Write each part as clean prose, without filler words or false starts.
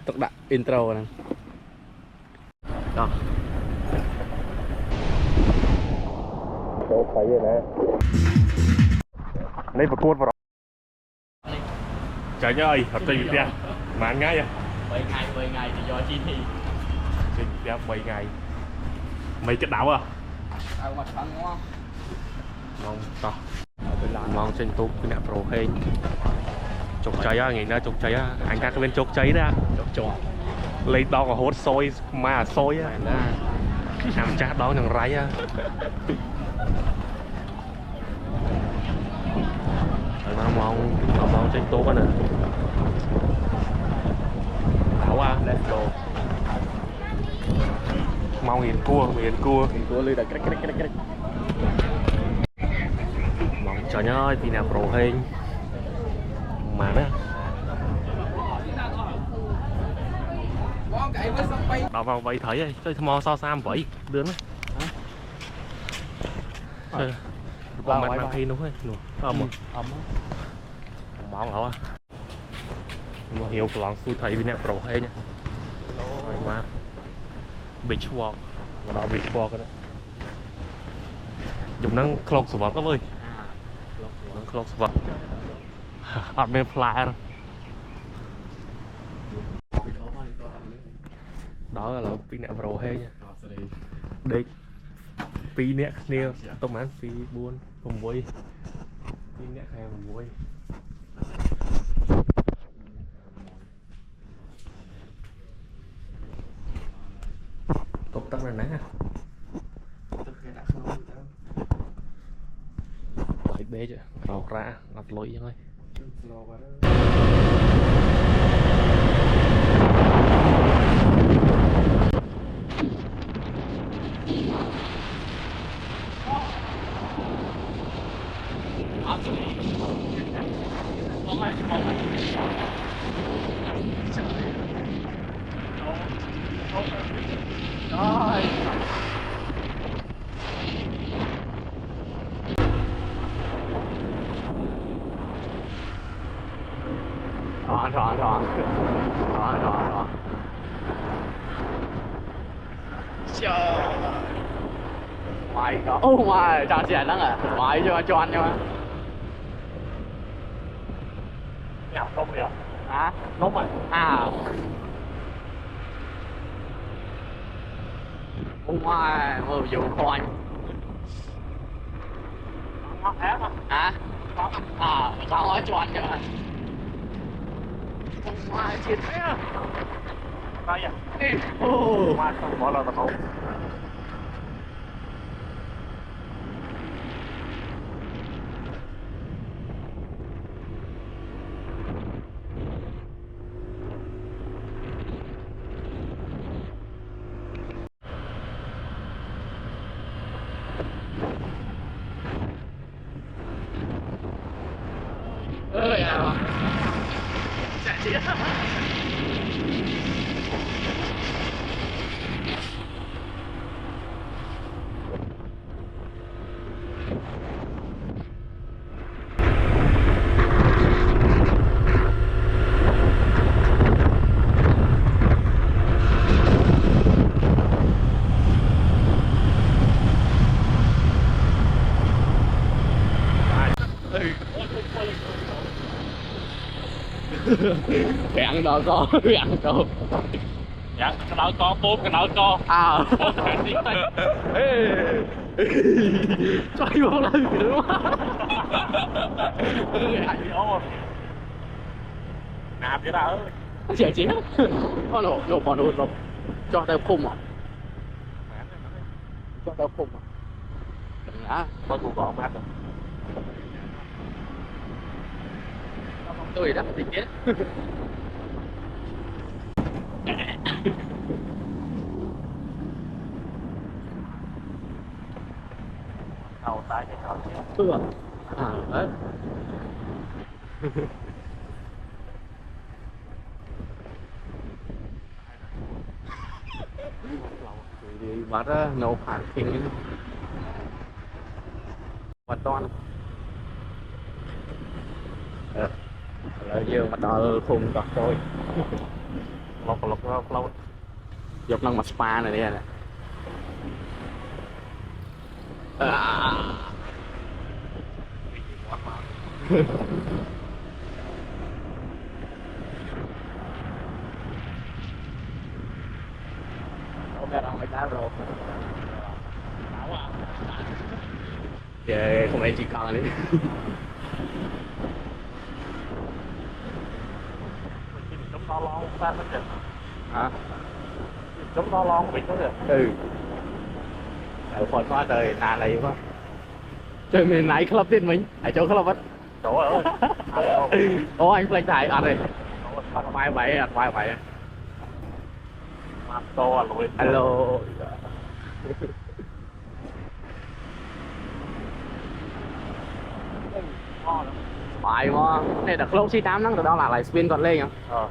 Tức đã intro nè. Đó. Thấy rồi nè. Lấy vào cột vào đó. Trời ơi, hợp tình tiền. Mà ăn ngay vậy. 7 ngày thì do chi thì. Tình tiền 7 ngày. Mày chất đảo à? Mặt phẳng đúng không? Mong to. Mong trên túp cái nạp rổ hên. Chục cháy á, nghĩ ra chục cháy á. Anh ta có bên chục cháy ra. Chọc chọc. Lấy đó có hốt xôi mà xôi á. Nằm chát đó thằng ráy á. Nó mong trên túp á nè. Đảo á. Let's go. Mong hiền cua Lưới đã cách. Mong trời ơi, vì nào rổ hên. Mà đó. Đào vào vậy thấy rồi, chơi mò so sam vậy, đứa nó. Còn mặt mặt thì đúng rồi, ấm á. Mong lắm á. Mà hiểu lòng tôi thấy vì nè rổ hên nha. Mà beach walk, đó beach walk đó. Dùng nó close số vật đó ơi. Nó close số vật. Ở bên fly đó. Đó là pin nè rổ hên nha. Đây pin nè nè tôm ăn phi buôn cùng vui. Pin nè hay cùng vui. Tốt tắc là nắng à. Lại bê chứ, rau ra, ngập lối vậy thôi. Rồi. Trời. Mày có. Oh my, tròn xẻ lắm à. Mày cho anh nhưng mà. Nhạc không vậy? Hả? Nóng à? À. Oh my, mơ vụ khoanh. Ngọt ép à? Hả? À, tao nói cho anh nhưng mà. Oh my, chết thế à? Sao vậy? Oh. Mà không bỏ là tao. À. Chả chết. Gạn đỡ co, gạn co. Dạ, cái đỡ co, 4 cái đỡ co. À. 4 cái tiếng đây. Xoay vô lên nữa quá. Nạp vậy đó. Chả chết. Nó còn nổ. Cho tao khung à? Cho tao khung à? Đừng á. Có cụ gọn mát rồi. Tôi đã tình tiết. Đầu tay cái đầu chứ. Chưa à? À đấy. Đi bắt no parking. Bắt toàn. Là dương mà đo khung cọc tôi. Một lâu dục năng mà spa này đi này. Về không phải chỉ còn đi. chống to lo ta phát triển Hả? chống to lo bị có được Ừ. Ở phần qua đời nà này quá. Chơi mình nãy club tiên mình, ở chỗ club á. chỗ ơi Ô anh play tài ăn đi. Mai vậy, ăn mai vậy. mà to lùi Hello. Phải mà, này đặt lâu C8 nắng từ đó là lại spin còn lên à?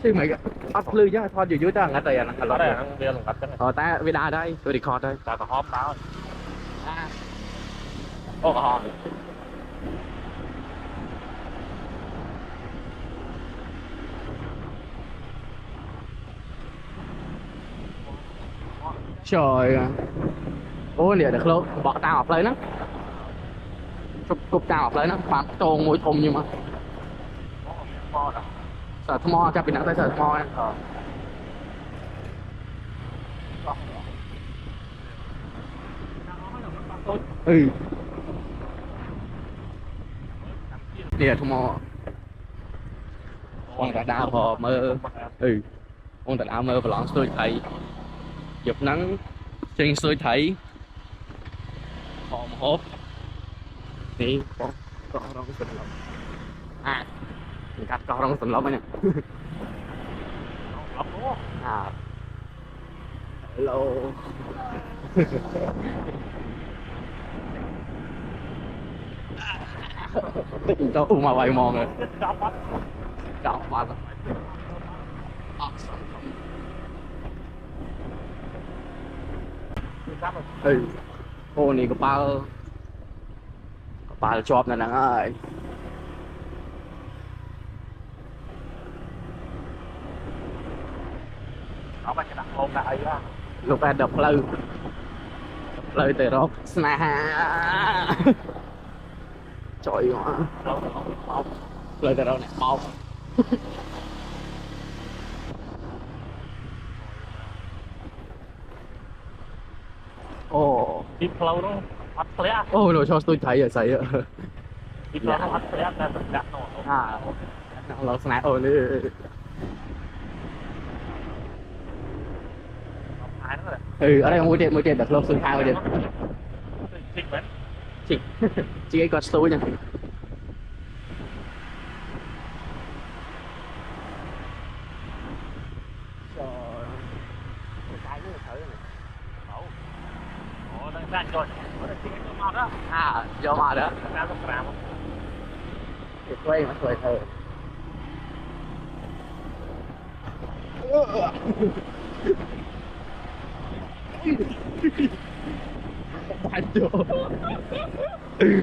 Chứ mày bắt lư chứ thôi dưới ta ngắt rồi ở đây ăn bia lần cái này ta video đây, tôi record đây. ta còn hóm đáo Ô hòn. Trời ơi. Ôi nè được luôn, bọt tao học lên đó. Cục tao học lên đó, bạc trồn mũi thùng nhưng mà. Sợ thơm mo, chắc bị nặng tới sợ thơm mo. Ừ. Nè thơm mo. Con đã đau hò mơ. Ừ. Con đã đau mơ và lỏng tôi thấy. Dục nắng trên tôi thấy hòm hốp đi con rong sình lông à mình cắt con rong sình lông ấy nè à hello tình tôi mà bay mòn rồi chọn vào ừ cô này có ba job này nè ơi nó phải đặt ôm lại á lúc ra đập lời từ đó sna trời quá lời từ đâu nè bông ồ đi flow đó bắt lẽ ôi rồi cho tôi thấy rồi thấy rồi đi flow nó bắt lẽ ra tất cả nó à nó là sna ôi đi ừ ở đây mua tiền đặt lô xương hai tiền chị ấy còn tôi nha à do mà đó quay mà quay thôi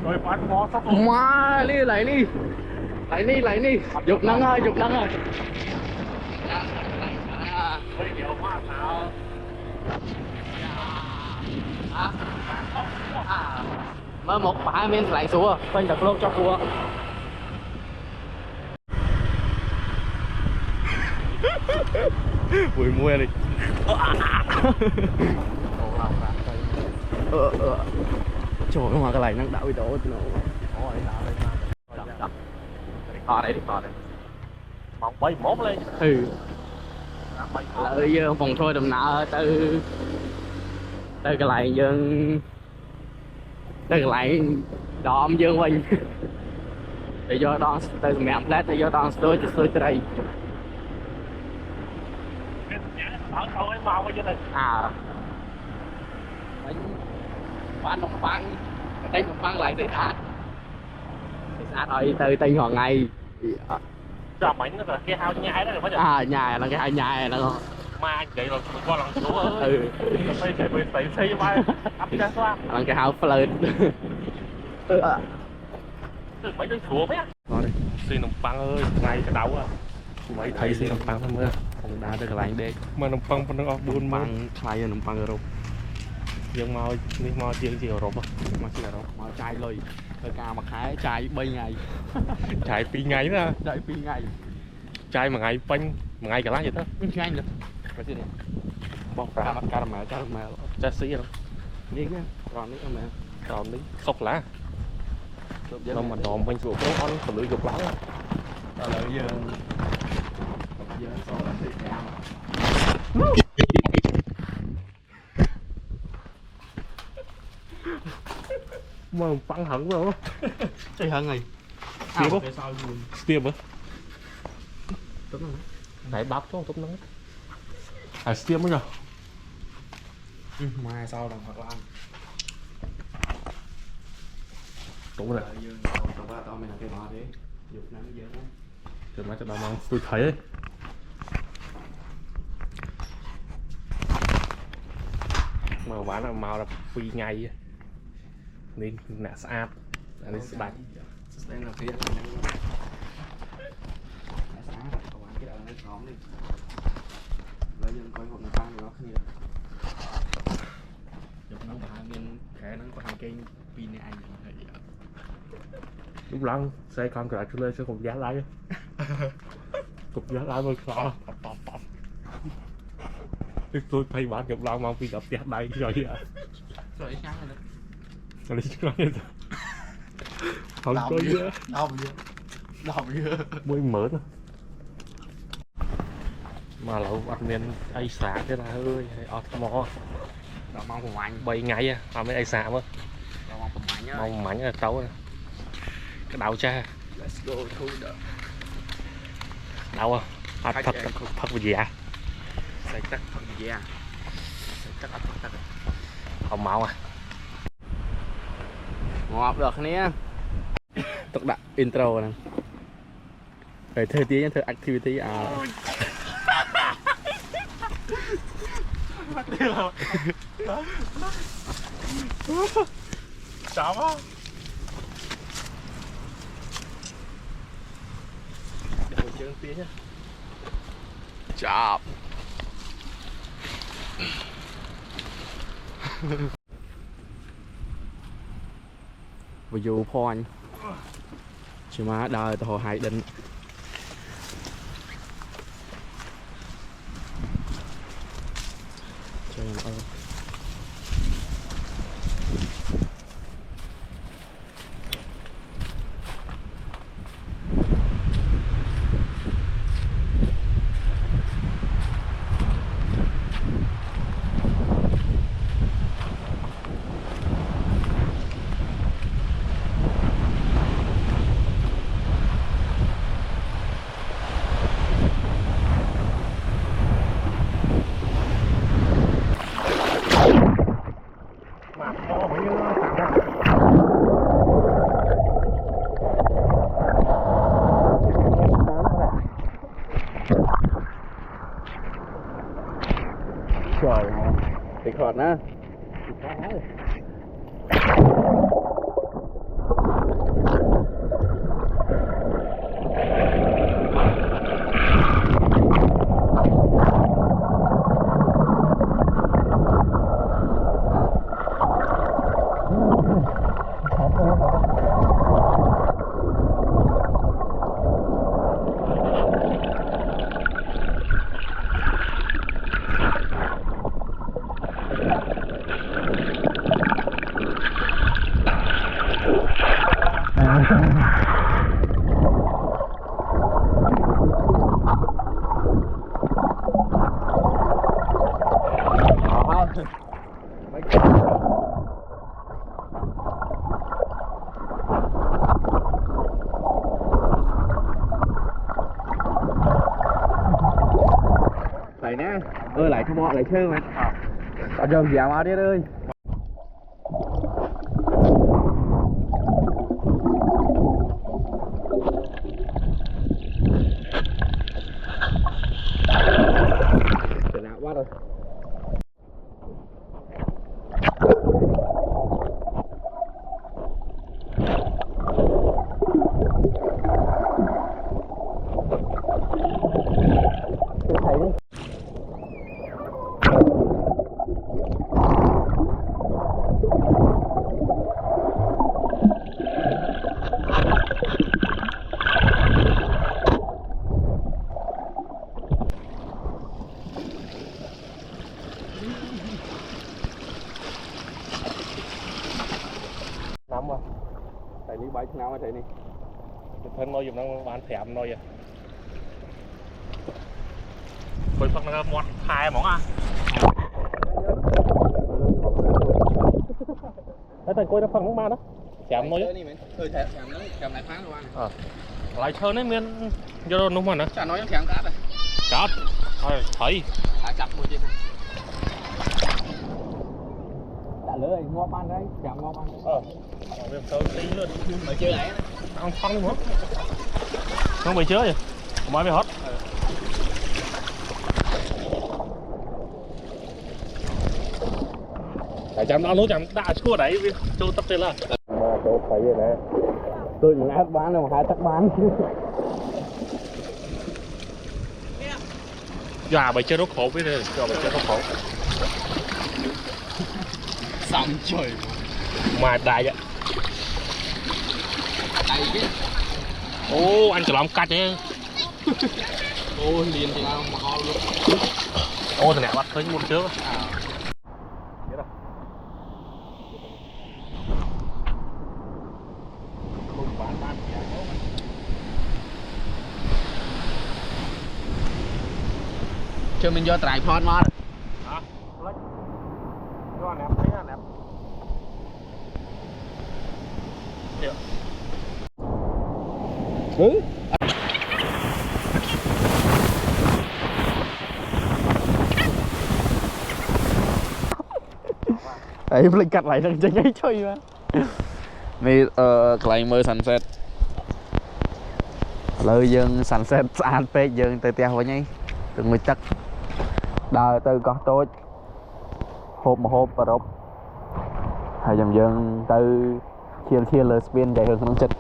rồi bán mó sắp má lấy đi dục nắng ơi nhiều quá sao mới một bãi men lại xuống quanh đặt lô cho cua mùi mua đi trời mà cái này nó đảo đổ nó đi mong 71 lên ừ lợi dương phòng thôi đầm nợ từ cái này dương từ cái này đòn dương mình để do đòn từ mẹ lát để do đòn tôi từ đây à bán đồng băng tay đồng băng lại để thả rồi từ tinh hoàng ngày cho mảnh nó cái hao nhai đó rồi phải chưa à nhài là cái hai nhài nó mà anh vậy rồi qua lần số ơi ừ phải chạy về tẩy xây mai áp ra xoa là cái hao lên mấy đứa sủa mấy á xì nồng băng ơi ngày cái đau à mấy thấy xì nồng băng thôi mưa không đá được lại đê mà nồng băng vẫn đang buồn mà băng khai nồng băng rồi nhưng mà chiên gì ở rộp mà chỉ là đâu mà chai lời thời ca mà khái chai 3 ngày chạy pi ngày đó chạy 2 ngày chạy mà ngày phanh mà ngày cả lá vậy đó nhanh rồi cái gì này bọc ra mặt cara mẹ cha xí rồi đi nhá còn đi mẹ còn đi khóc lá nó mà đòn bên ruột nó ăn còn lưỡi dục lá đó là giờ sau là thì cao mà băng hẳn rồi chơi hơn này tiếp không tiếp á đúng rồi nãy bắp cho tốt nắng à tiếp mới nhở mai sau đồng hoặc là ăn đúng rồi tao mình làm cái bò đấy dục nắng dễ lắm rồi mà cho tao mang tôi thấy ấy mà bán là màu là phi ngay nên nè sát anh đi sạch đây là phía cái đầu nó nóng đi lấy dân coi hộp tăng nó kia dục nó và bên khẽ nó có hai cây pin này anh lúc lăng xe con lại cho lên sẽ cục giá lái cục giá lái mới khó tôi thấy bạn gặp lao mang pin đập giá đây rồi vậy rồi sáng rồi đó lý nói như thế không có gì đau dưa mới mở thôi mà lẩu anh nên ai xả thế là ơi ọt mò đau mong của anh 7 ngày à mà mới ai xả mà đau mong của anh nhá mong mảnh là tấu cái đau cha let's go thu đỡ đau à thật gì à sạch tắc thật gì à sạch tắc hồng màu à ngọt được nè tất đặt intro nè rồi thời tiết thời activity à chó á để một chương tiếng nhá chọc vừa dù point chỉ mà đời tao hai định cho em ơi trời thì khọt á lại nè lại không mọi lại chơi mà tao dần dạo vào đi ơi nào quá rồi nào mà thấy này thân nói dùng nó bán thèm nói vậy với phần là món hai món à đấy tại coi nó phần món ma đó thèm nói thèm này phá luôn lại chơi đấy miền do nó mà nữa chả nói thèm cá rồi cá thôi thấy chặt một chi đã lỡ ngon ăn đấy thèm ngon ăn bây giờ tí luôn mới chơi lại ăn phong đi muốn không bị chứa gì mới bị hết tại chăm nó chăm đã chua đấy chua tấp tên là mà chỗ thấy vậy nè tôi những ác bán rồi mà hai tắc bán già bị chơi nó khổ với đây cho bị chơi nó khổ xong trời mà đại vậy ô anh chỉ làm cắt đấy ôi liền thì nào mà ho luôn ô thằng này bắt thấy một trước chơi mình do trải phòn mà hả lấy cho nẹp thấy nẹp ừ ấy mình cắt lại thằng chân ấy chơi mà này lại mơ sunset lời dân sunset ăn pe dân từ tiêu với nhây từ người chắc đời từ có tôi hộp một hộp và đốt hay dần dần từ chia lời spin để hơn nó chật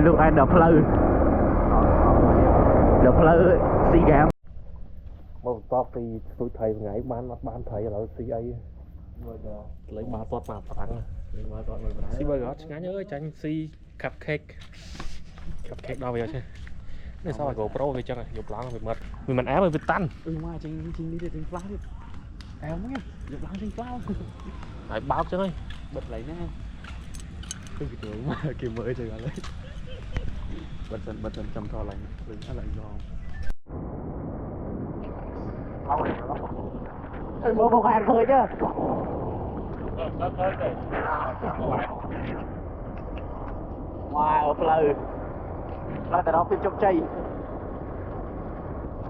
look at the flow sea gam một top thì tôi thầy ngày bán thầy là CA lấy ba tốt mà phản si burger ngái nhớ tranh si cupcake đâu bây giờ chứ này sao lại GoPro vậy chứ này dục lắm vì mình ép vì tan mà trên đi trên flash đi em nghe dục lắm trên flash lại báo chứ ơi bật lấy nè cái gì tưởng mà kêu mới chơi lấy bật dần chăm thò lạnh đừng có lạnh giòn mơ một hàng thôi chứ ngoài ở lời là từ đó phim chụp chay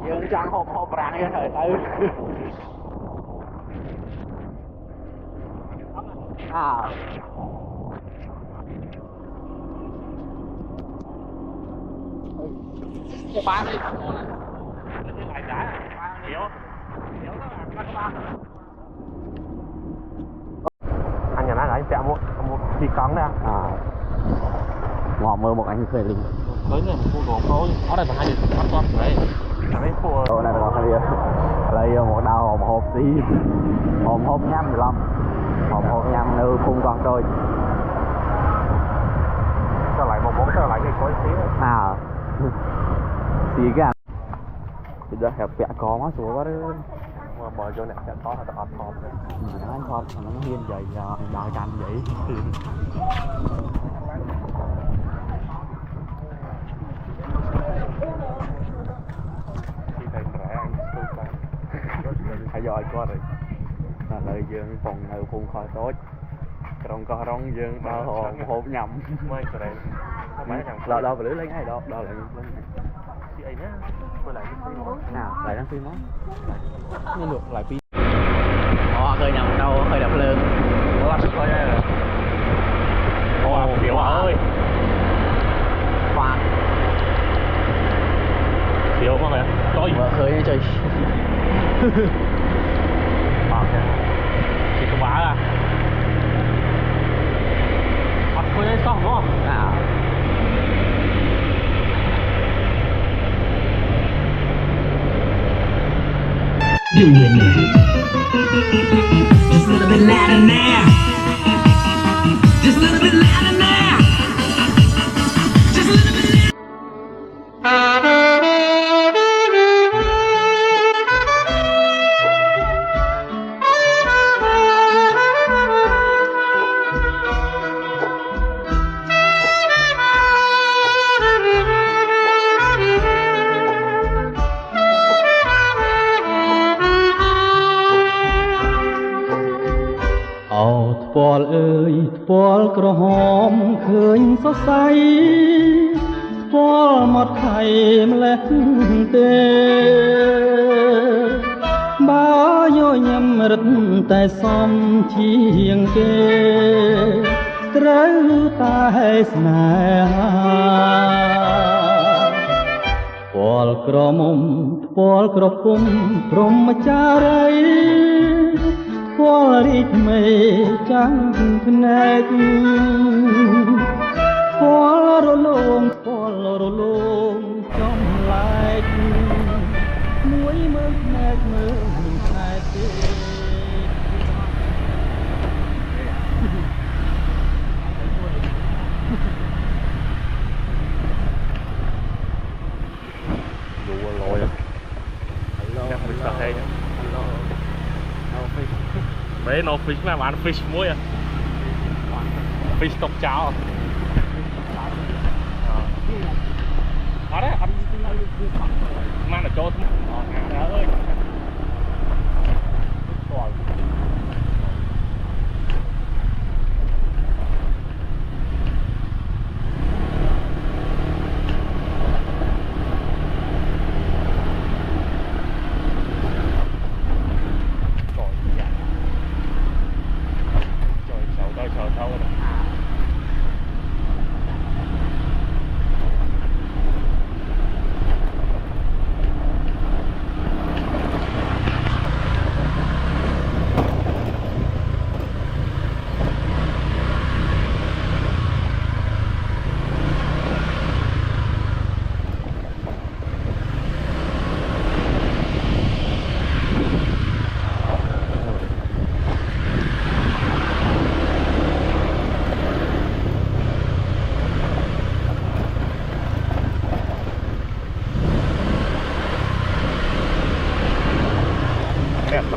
dương trang hộp rạng như thời tới cái bán đi lại giá hiểu anh nhà nó lại chạm một chi cắn đây ngỏ mơ một anh khởi linh tới này một khu đồ khối ở đây mà hai gì bắt con đấy đấy khu ở đây là cái gì đây một đầu một hộp xí hộp nhâm gì lắm hộp nhâm nữ phun con tôi cho lại một món cho lại cái khối xíu xí cái bây giờ hẹp vẽ có má xuống quá đấy mà mở vô này sẽ có là đọt thọt nó anh thọt nó hiên vậy đòi canh vậy khi thầy rẻ anh phải dòi qua rồi lời dương phòng ở phun khỏi tốt còn có rong dương bao hộp nhầm mấy cái này đâu phải lưới lấy ngay đâu đâu lại chị ấy nhá quay lại cái phim nào lại đăng phim đó nên được lại phim khơi nhầm đâu khơi đập lương nó làm thôi nha Tiểu ơi Phan Tiểu con này tôi vừa khơi nha chơi chị có bá à bắt khơi đấy xong đúng không Just a little bit louder now. Just a little bit louder now. Just a little bitថ្ពាល់អើយថ្ពាល់ក្រហមឃើញសរសៃថ្ពាល់មកថៃម្លេះទេបើយកញ៉ាំរឹតតែសំជាងគេត្រូវតែស្នេហាថ្ពាល់ក្រមុំថ្ពាល់ក្រពុំព្រមចារីថ្ពាល់រីកមេចាំងភ្នែកថ្ពាល់រលោងថ្ពាល់រលោងចំឡែកមួយមើលភ្នែកមើលមិនខែទេ đủ lôi à nhắc mình sao thế mấy nó fish mà bán fish muối à fish tóc cháo ở đấy anh mang là cho ngã ơi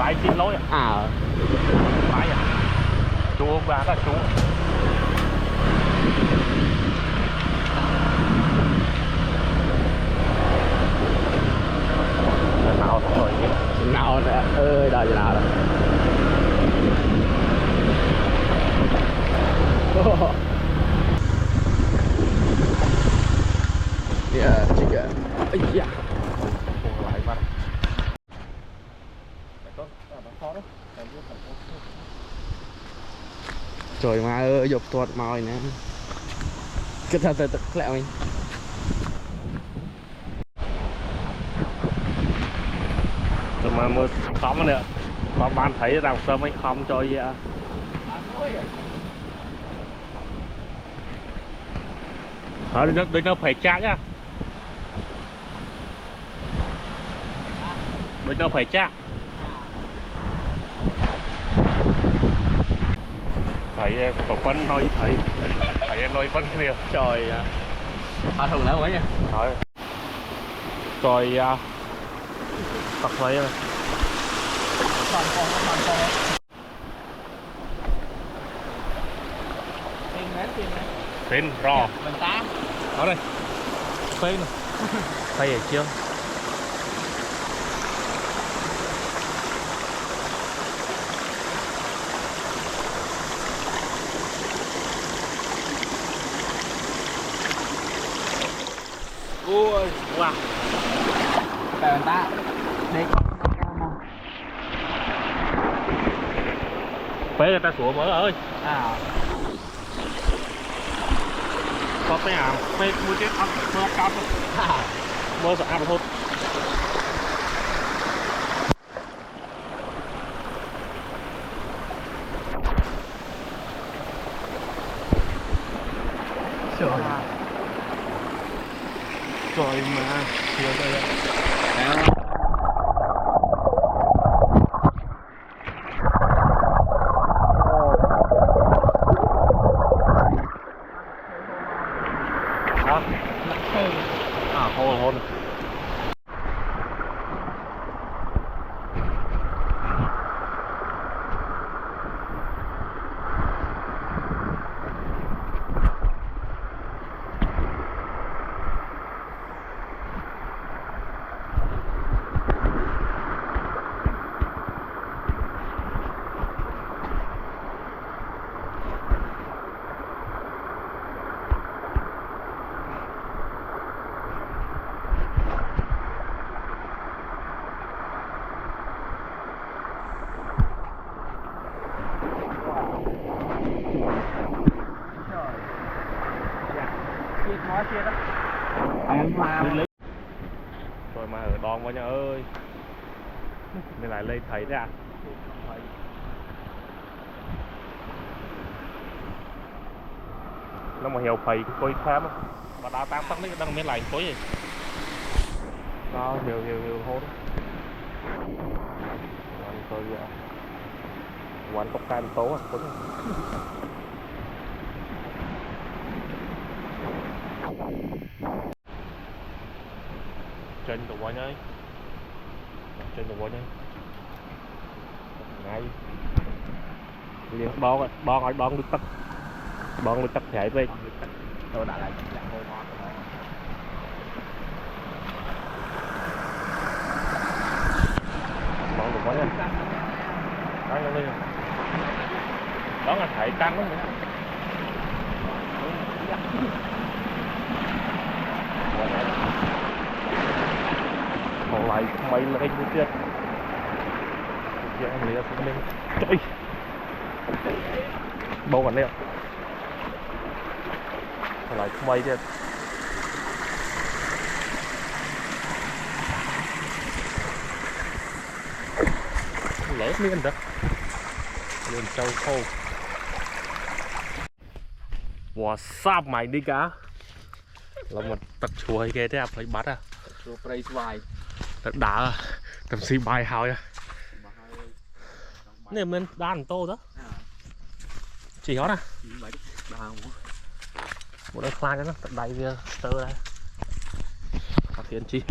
trái chín lối à trái à chua và là chua nào thôi nào ơi đời nào rồi yeah chica yeah lại bắt trời má ơi dục tuột mồi nè cái thật thật lẹ mình tụi mà mới khóm nữa có bạn thấy rằng sớm anh khóm cho vậy ở đây nó phải chắc nhá đây nó phải chắc thầy tổ phân thôi thầy em nói phân kia trời pha thùng nữa quá nha rồi rồi tập thấy rồi tên rò đó đây tên thầy ở chưa ui wow bạn ta đi phế người ta sủa mở ơi à có cái à phế mua cái ăn mơ cam mơ sợ ăn thôi trời mà thiệt rồi Rồi mà ở đòn quá nha ơi. Mình lại lên thấy ra. Nó mà hiểu phải coi khám á. Mà đá tam tắc đấy đang miếng lạnh tối gì. Đó hiểu hôn. Tôi quán tóc cam tố à. Trên tụi quay nhá. Trên tụi quay nhá. Ngay. Liền đón được tắt. Đón được tắt nhảy về. Tôi đã lại chặt hơi ngon rồi. Đón được quay nhá. Đón lên. Đón là thảy căng lắm nữa. Còn lại mày lên như chết. Giờ em lìa xuống lên. Trời. Bông còn đây. Còn lại mày chết. Lỡ miên đó. Lên trâu khô. What's up mày đi cả. Là một tật chuối ghê thế à, phải bắt à. Chùa Prey Svai. Thật đã tầm xí bài hào nha. Này mình đàn tô đó. Chỉ hót à. Một đôi khoai cho nó tận đầy kia tơ đây. Phát hiện chi.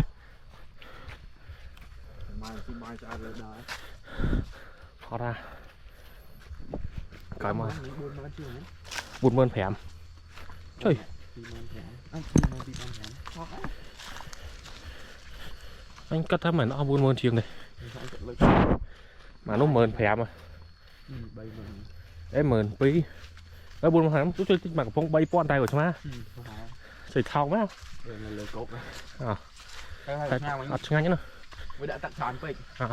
Hót ra. Cái mà buồn mơn phèm. Trời. Anh cắt thăm mà nó buồn mơn chiêng này. Mà nó mơn phèm à. Em mơn bí. Nó buồn mơn phèm chút chơi mà phong bay pon tay của chúng ta. Trời thong mấy không? À. Ở ngay nhá. Với đã tắt tròn vậy. À.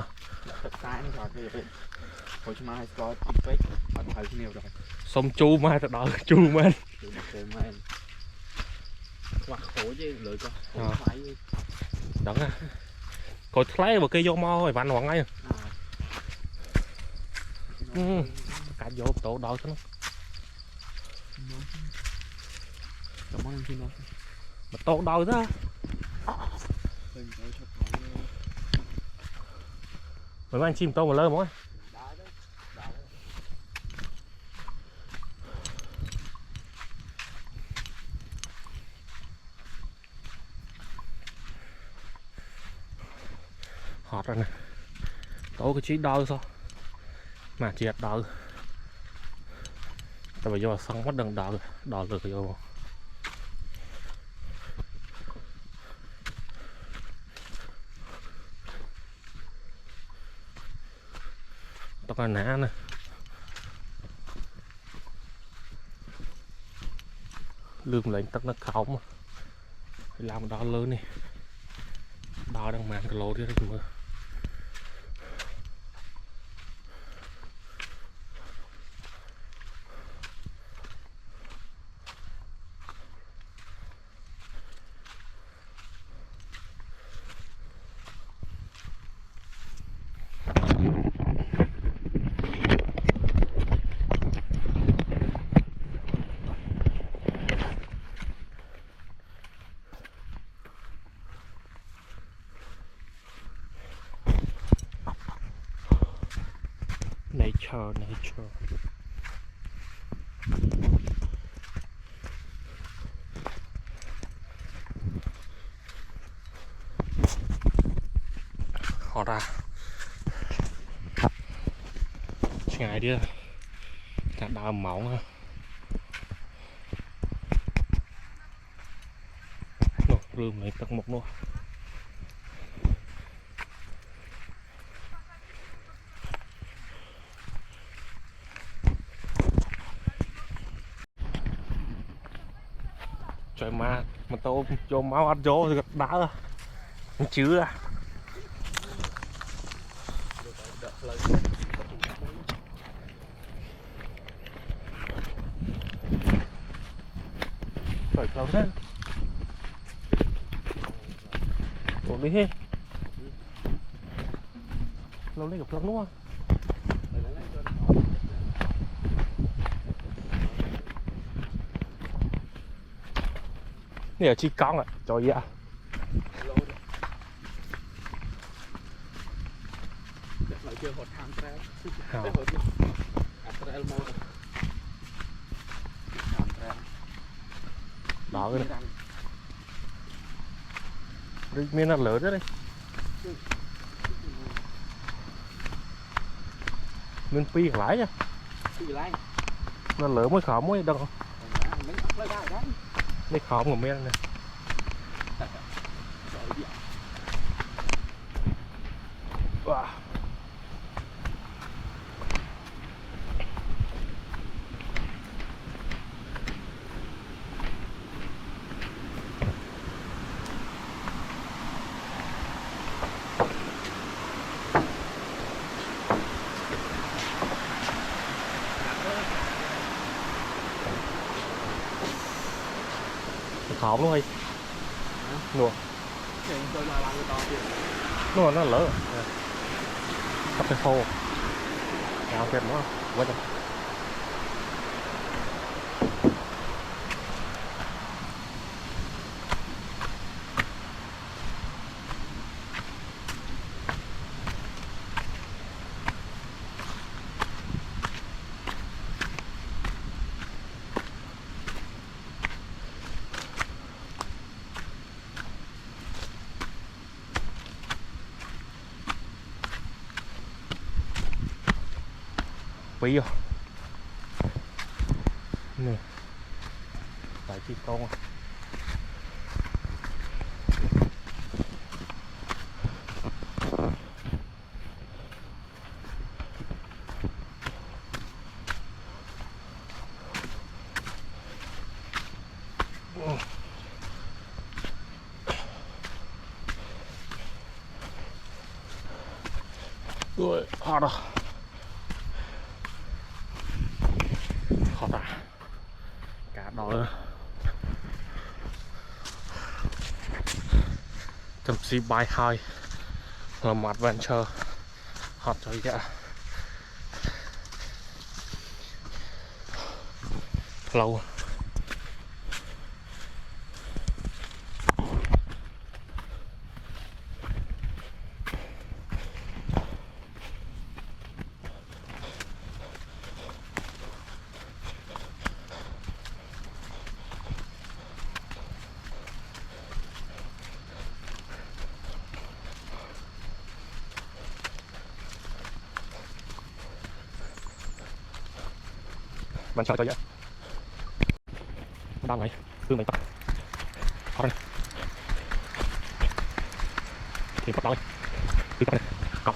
Tắt sai nó tròn vậy. Hồi chúng mai có tích ở thời nhiều rồi. Xong chu mai thật đó chu men. Hoặc khổ chứ lưỡi con. Đúng à. Coi thấy một cây vô mo rồi vặn hoàng ngay. Cả vô tổ đau cho nó. Mà tổ đau ra. Mấy anh chim tô một lơ mỗi. Hot rồi nè. Tổ cái chí đau sao? Mà triệt đau. Tại vì do xong mất đằng đau được vô. Tóc là ná nè. Lương lên tóc nó khóc mà. Làm đo lớn đi. Đo đang mang cái lô đi rồi mưa. Nature. họ ra ngày đi ta đau mỏng ha nó rương này tận một luôn trời mà tôi cho máu ăn vô thì đá chưa trời lâu thế ổn đi hết lâu lấy gặp lắm đúng không này là chi con à trời ạ đó cái này miếng nó lớn đó đây miếng pi lại nha nó lớn mới khóm mới đâu mấy khóm của miếng này wow. Khóm luôn hay nua nua nó lỡ cặp cái khô nào kẹt nó quá trời quý rồi nè phải chi con rồi hot rồi cả đó thậm chí bài hai là một adventure hot rồi kìa lâu bạn chờ cho vậy đang này thương mày tắt khó đây thì bắt đầu đi tắt này cọc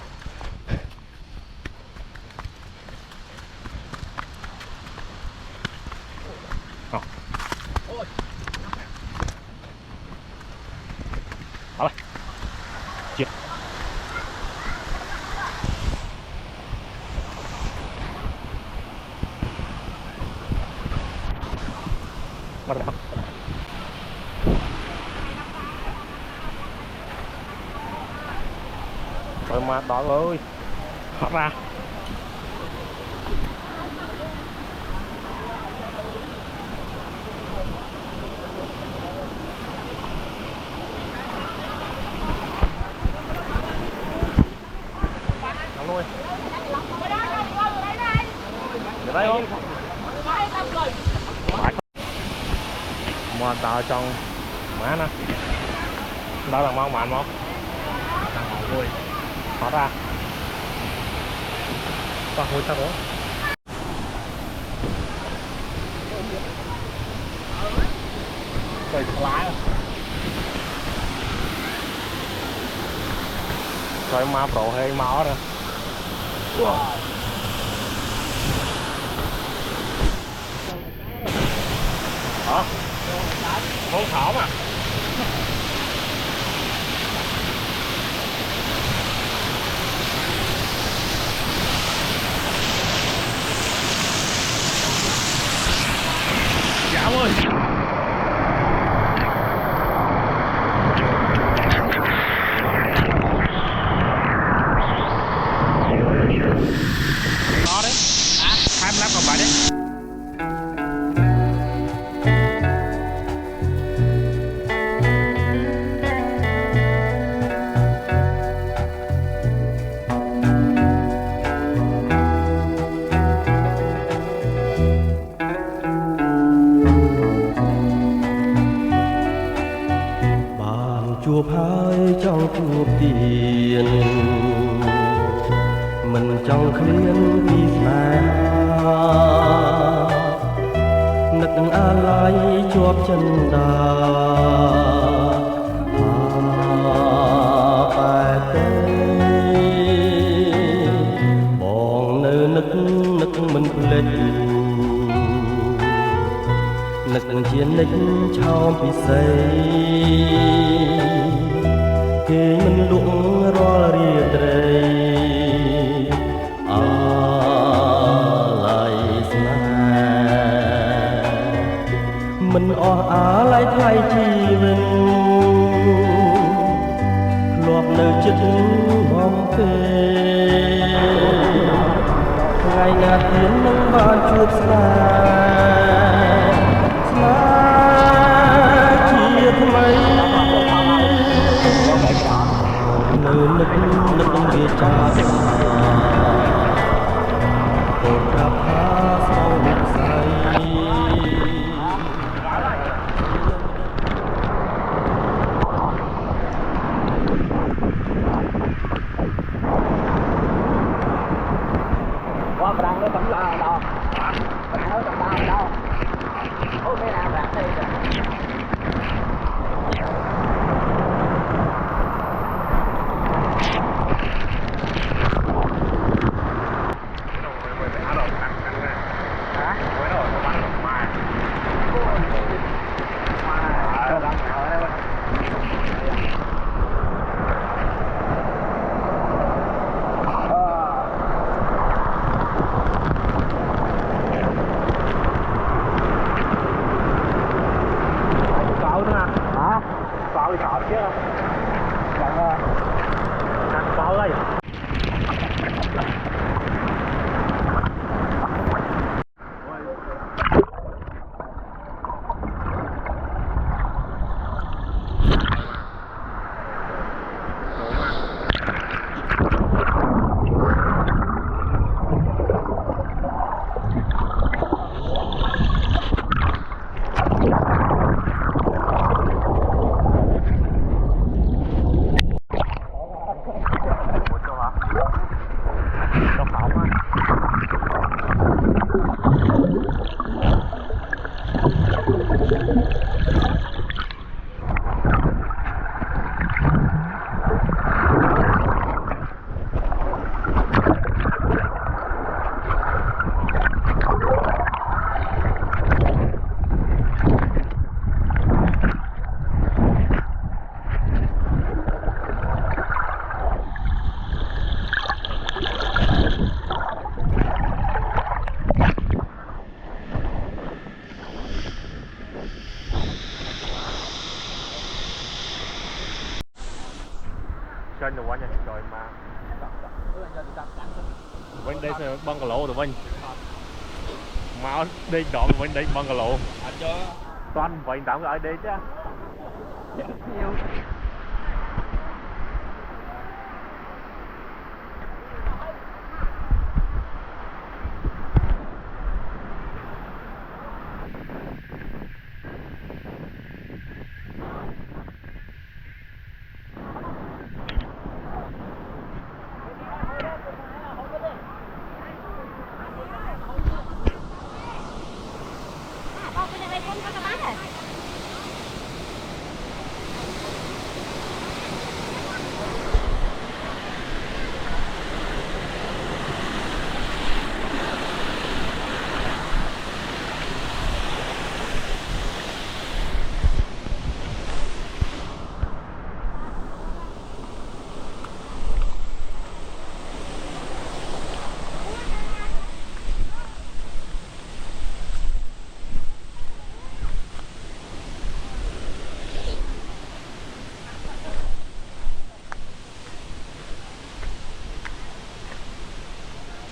đó đây chia bắt đầu trời mà đỏ ơi hot ra nóng luôn để đây không mà tạo trong má nè đó là món mặn không thoát ra toàn hồi tao đó rồi lái rồi mà pro hơi máu rồi hả không thảo mà dạ ơi đó đấy 25 còn phải đấy chuộc hai trong chuộc tiền mình trong khuyên đi xa nực alai chuộc chân đà bài tê bòn nơi nực mình lịch nực chiến nực trong bị say khi mình lụng ro ria trây lại xa mình lại thay chi mình luộc nơi chất bóng phê ngày ngạt tiếng nâng ban chuột xa chia mấy nực ghê cha cột cặp phá sau một say qua bạn nó vẫn là đâu bạn nó tầm bao đâu ô cái nào bạn đây rồi bao đi thọt chứ ăn bao đây trên rồi quá nha rồi mà bên đây sẽ băng cà lộ rồi bên mà đi đoạn bên đây băng cà lộ toàn vậy tạm ở đây chứ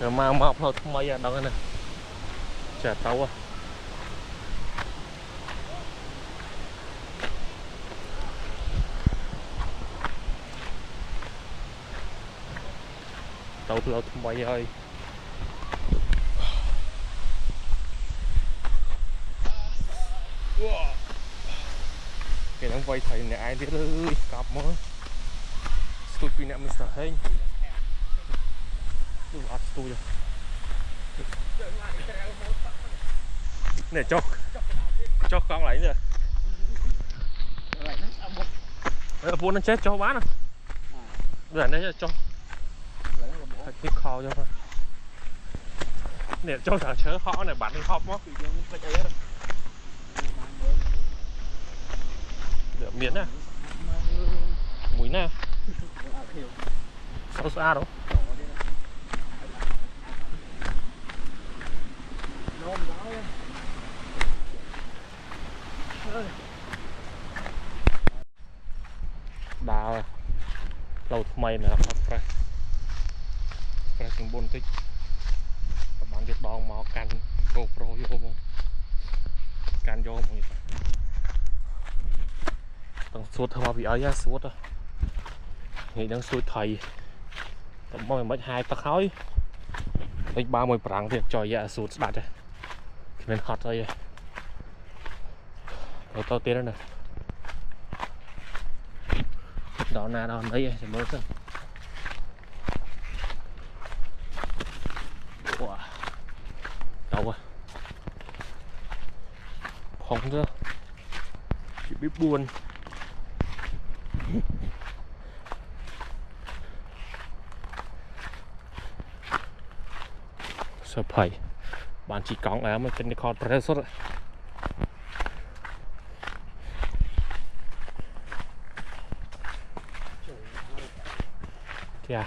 rồi mà thôi mấy à đâu này chả tàu à tàu lâu mấy ơi cái đang quay thầy này ai biết ơi cặp mà tôi pin em sợ hết tôi bắt tôi nè cho con lại nữa vốn nó chết cho bán à rồi đấy cho cái kho cho nè cho thằng chớ họ này bán đi họp mất được miếng nè mũi nè sao xa đâu đào lâu mày nè phải chừng 4 tích các bạn được đòn màu canh GoPro vô không canh vô mọi người tầng suốt thôi bị ấy suốt á nghĩ đang suốt thầy tầm mọi mấy 2 tắc khói mấy 30 prang việc cho dạ suốt đặt rồi mình hot rồi rồi tao tiến nữa đó nè đó đấy thì mới thôi wow. Đâu à không chứ chỉ biết buồn sợ phải bạn chỉ có em mớiเป็นคอร์ดเพรสสุดkìa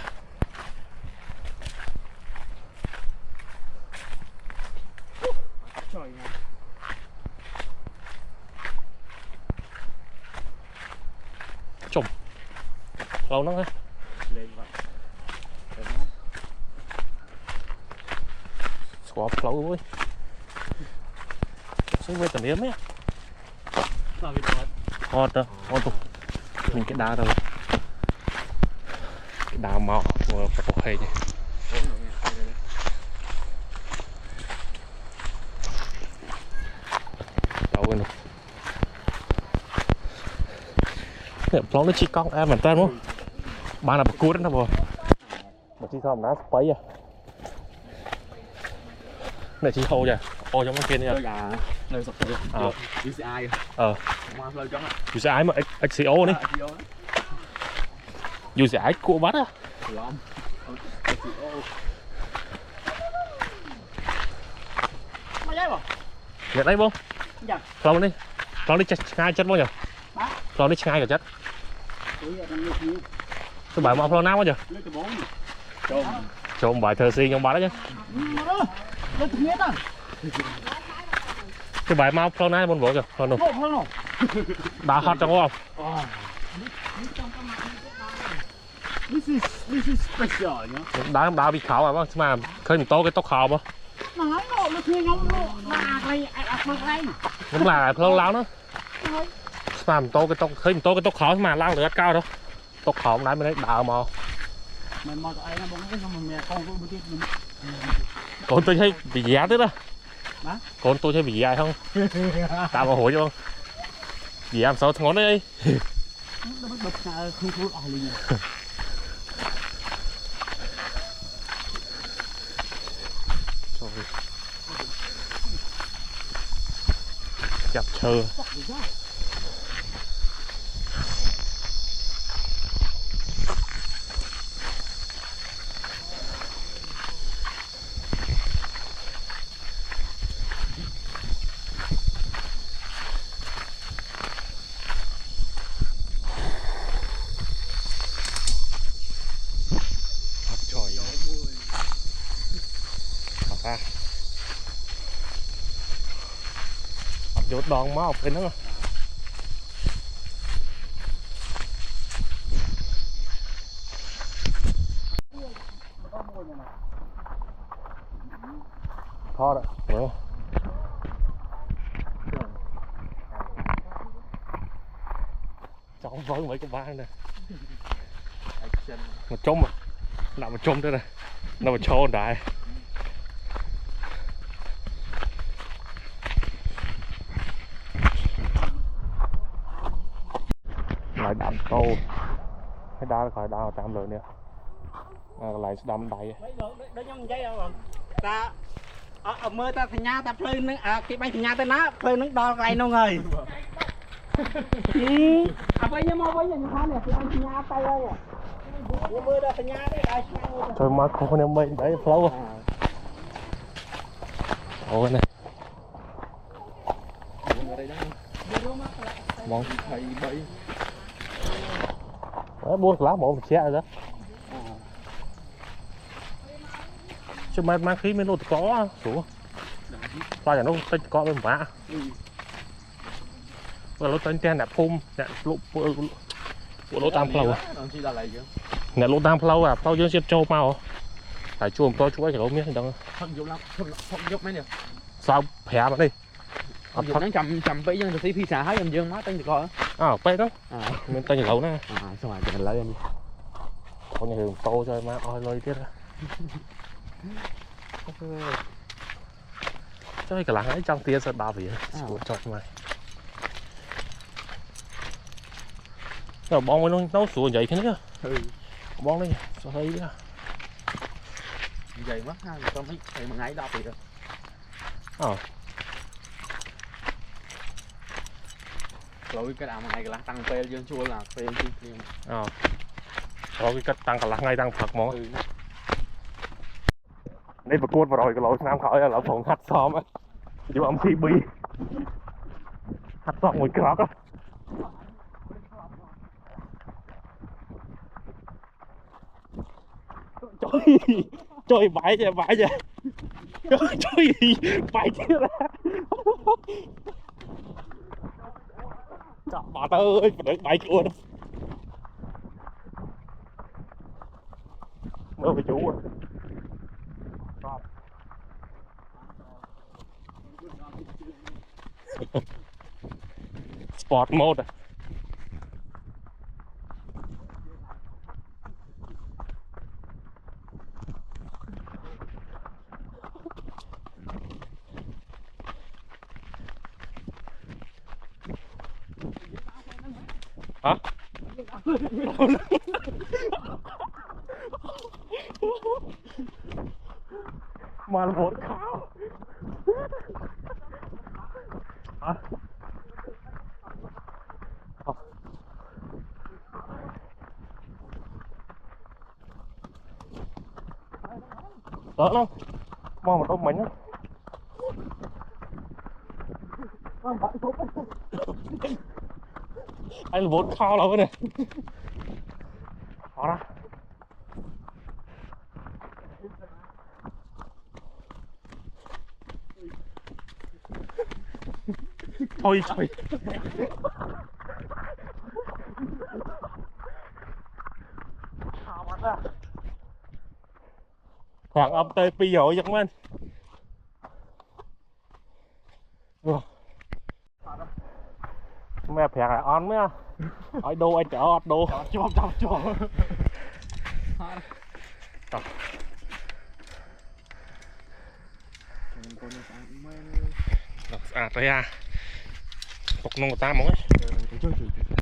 chồng lâu lắm ha xóa lâu ơi xuống với tầm yếm ấy hot đó hot tục mình cái đá đâu cái đá màu của hay nhỉ đâu rồi nó chỉ con em mình tên không bạn là bậc cua đó bò mà chỉ xong đá quấy à này chỉ hô nha ô trong cái kia nha nơi sập tường UCI UCI mà XCO đi UCI của bắt á nhận đây không lòng đi ngay chất bao nhiêu lòng đi ngay cả chất cái bài mà lòng nào bao nhiêu trộm bài thờ si trong bán đó chứ cái bài mau flow này muốn bộ kìa flow đã hot trong không This is special nhá đã bị khảo mà mà khơi mình tô cái tóc khảo mà nói nó thương nhóm nó cũng là flow láo nữa mà mình tô cái tóc khơi mình tô cái tóc khảo mà lao được cao đâu tóc khảo nãy mình đấy đào màu mình mò tụi nó bóng cái xong mẹ con có một con tôi thấy bị giá tức đó con tôi thấy bị dài không tạo một hồi cho không gì làm sao ngón đấy chập chơ vô đòn máu cái nó thọ đó đúng không cháu với mấy cái bang này một trống mà nào một trống thế này nào một trâu đại lại đạm câu cái đá khỏi đá tạm rồi nè lại đâm đầy đó nhông dây không ta ở mưa ta thành nhà ta phơi nước cái bay thành nhà ta ná phơi nước đo cái nông ơi bây giờ mua bây giờ như thế này thì thành nhà tay ơi mưa ta thành nhà đấy ai thôi mà không em mày đấy flow ôi này mong thầy bay đấy buông lá một xe rồi đó chứ mà mang khí mới nô có số qua nhà nó tên có bên má rồi nó tên tên nè phum nè lỗ tam flow nè lỗ tam flow à flow dương xếp trâu mau phải chuồng to chuối cái lỗ miếng đâu không dục lắm không dục mấy nè sao phè mà đi dục nó chầm bây giờ thì phi xả hết em dương má tên được coi pe đó mình tên lỗ nè xong rồi mình lấy em có nhà đường to cho má oi lôi tiết cho cái làng ấy trong tia sẽ bao vị cho mày rồi bong với nó xuống vậy thế nữa bong đi sao thấy vậy mất ha cho mấy thầy mà ngay đọc thì được lỗi cái đào này là tăng phê dương chua là phê dương rồi cái cách tăng cả làng ngay tăng phật mỏ đây và cuốn vào rồi cái lỗi nam khỏi là phòng hạt xóm á dù ông CB hạt xóm ngồi cọp á trời bãi chứ trời bãi chứ ra trời bà ơi phải được bãi cuốn mơ với chú sport mode hả mà là một khảo hả đó nó mò một ôm mình á anh là vốn khao đâu này khó ra thôi trời khoảng âm tê pi rồi chẳng anh mẹ phèn lại on mới à ở đâu anh chở ọt đồ cho tới à bọc nông của ta mong ấy